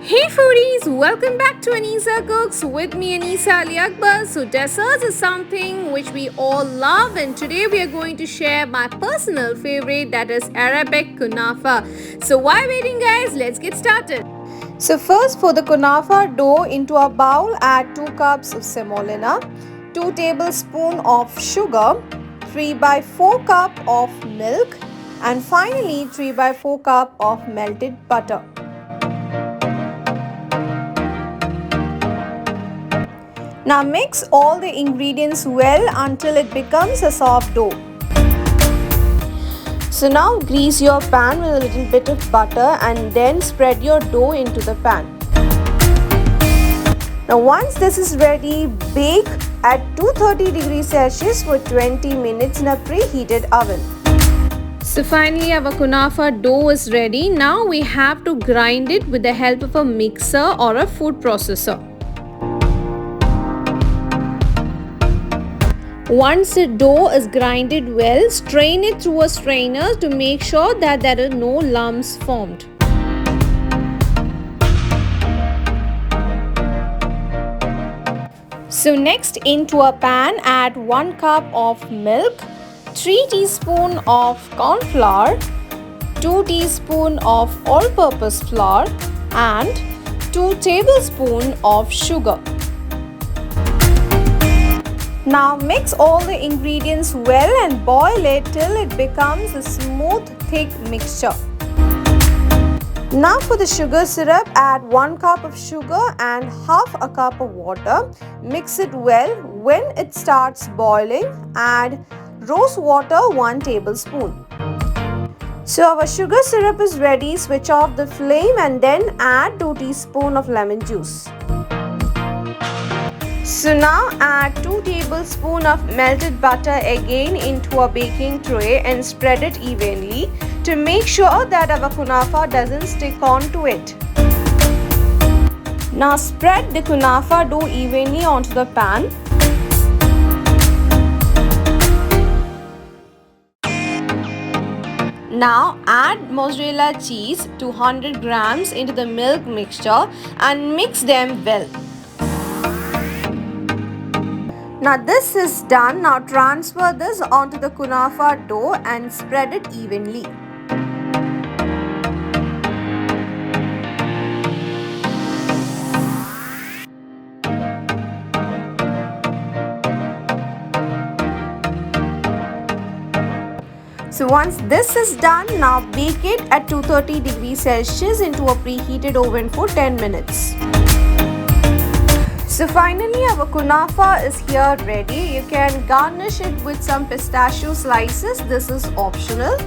Hey foodies, welcome back to Anisa Cooks with me Anisa Ali Akbar. So desserts is something which we all love, and today we are going to share my personal favorite, that is Arabic kunafa. So why waiting guys, let's get started. So first, for the kunafa dough, into a bowl add 2 cups of semolina, 2 tablespoons of sugar, 3 by 4 cup of milk, and finally 3 by 4 cup of melted butter. Now mix all the ingredients well until it becomes a soft dough. So now grease your pan with a little bit of butter and then spread your dough into the pan. Now once this is ready, bake at 230 degrees Celsius for 20 minutes in a preheated oven. So finally our kunafa dough is ready. Now we have to grind it with the help of a mixer or a food processor. Once the dough is grinded well, strain it through a strainer to make sure that there are no lumps formed. So next, into a pan add 1 cup of milk, 3 teaspoons of corn flour, 2 teaspoons of all-purpose flour and 2 tablespoons of sugar. Now mix all the ingredients well and boil it till it becomes a smooth, thick mixture. Now for the sugar syrup, add 1 cup of sugar and half a cup of water. Mix it well. When it starts boiling, add rose water 1 tablespoon. So our sugar syrup is ready. Switch off the flame and then add 2 teaspoons of lemon juice. So now add 2 tablespoons of melted butter again into a baking tray and spread it evenly to make sure that our kunafa doesn't stick onto it. Now spread the kunafa dough evenly onto the pan. Now add mozzarella cheese 200 grams into the milk mixture and mix them well. Now this is done. Now transfer this onto the kunafa dough and spread it evenly. So once this is done, now bake it at 230 degrees Celsius into a preheated oven for 10 minutes. So finally our kunafa is here ready. You can garnish it with some pistachio slices. This is optional.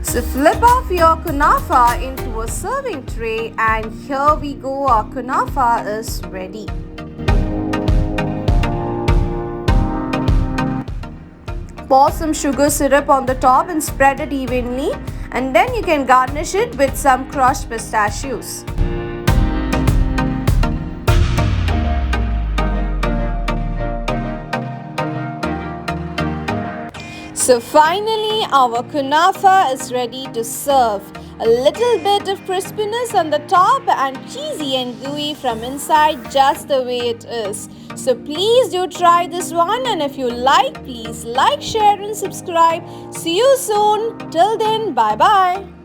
So flip off your kunafa into a serving tray and here we go, our kunafa is ready. Pour some sugar syrup on the top and spread it evenly, and then you can garnish it with some crushed pistachios. So finally our kunafa is ready to serve. A little bit of crispiness on the top and cheesy and gooey from inside, just the way it is. So please do try this one, and if you like, please like, share and subscribe. See you soon. Till then, bye bye.